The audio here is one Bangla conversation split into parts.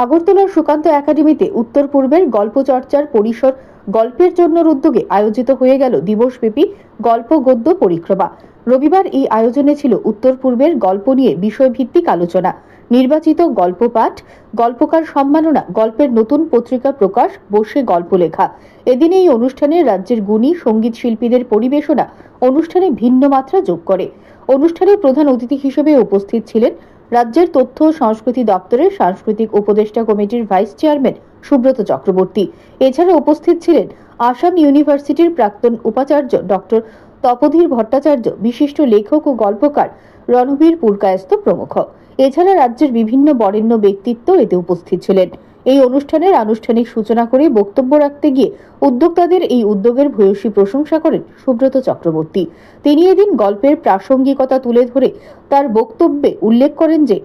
আগরতলার সুকান্ত একাডেমিতে উত্তর পূর্বের গল্প চর্চার পরিসর গল্পের জন্যর উদ্যোগে আয়োজিত হয়ে গেল দিবসব্যাপী গল্প গদ্য পরিক্রমা। রবিবার এই আয়োজনে ছিল উত্তর পূর্বের গল্প নিয়ে বিষয়ভিত্তিক আলোচনা, নির্বাচিত গল্প পাঠ, গল্পকার সম্মাননা, গল্পের নতুন পত্রিকা প্রকাশ, বসে গল্প লেখা। এদিন এই অনুষ্ঠানে রাজ্যের গুণী সঙ্গীত শিল্পীদের পরিবেশনা অনুষ্ঠানে ভিন্ন মাত্রা যোগ করে। অনুষ্ঠানে প্রধান অতিথি হিসেবে উপস্থিত ছিলেন রাজ্যের তথ্য ও সংস্কৃতি দপ্তরের সাংস্কৃতিক উপদেষ্টা কমিটির ভাইস চেয়ারম্যান সুব্রত চক্রবর্তী। এছাড়া উপস্থিত ছিলেন আসাম ইউনিভার্সিটির প্রাক্তন উপাচার্য ডক্টর তপোধীর ভট্টাচার্য, বিশিষ্ট লেখক ও গল্পকার রণবীর পুরকায়স্থ প্রমুখ। এছাড়া রাজ্যের বিভিন্ন বরেণ্য ব্যক্তিত্ব এতে উপস্থিত ছিলেন। এই অনুষ্ঠানের আনুষ্ঠানিক সূচনা করে বক্তব্য রাখতে গিয়ে উদ্যোক্তাদের এই উদ্যোগের ভূয়সী প্রশংসা করেন সুব্রত চক্রবর্তী। তিনি এদিন গল্পের প্রাসঙ্গিকতা তুলে ধরে তার বক্তব্যে উল্লেখ করেন যে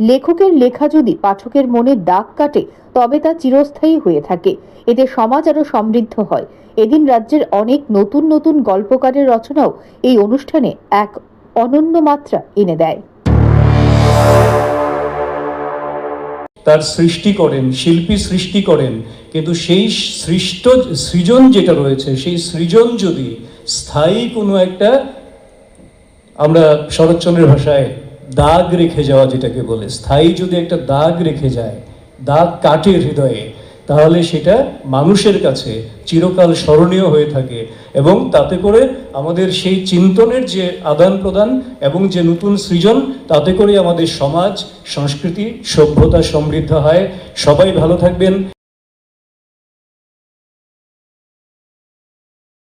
লেখকের লেখা যদি পাঠকের মনে দাগ কাটে তবে তা চিরস্থায়ী হয়ে থাকে, এতে সমাজ আরো সমৃদ্ধ হয়। এদিন রাজ্যের অনেক নতুন নতুন গল্পকারের রচনাও এই অনুষ্ঠানে এক অনন্য মাত্রা এনে দেয়। তার সৃষ্টি করেন, শিল্পী সৃষ্টি করেন, কিন্তু সেই সৃজন যেটা রয়েছে সেই সৃজন যদি স্থায়ী কোনো একটা, আমরা শরৎচন্দ্রের ভাষায় দাগ রেখে যাওয়া যেটাকে বলে, স্থায়ী যদি একটা দাগ রেখে যায়, দাগ কাটে হৃদয়ে, তাহলে সেটা মানুষের কাছে চিরকাল স্মরণীয় হয়ে থাকে এবং তাতে করে আমাদের সেই চিন্তনের যে আদান প্রদান এবং যে নতুন সৃজন, তাতে করে আমাদের সমাজ, সংস্কৃতি, সভ্যতা সমৃদ্ধ হয়। সবাই ভালো থাকবেন।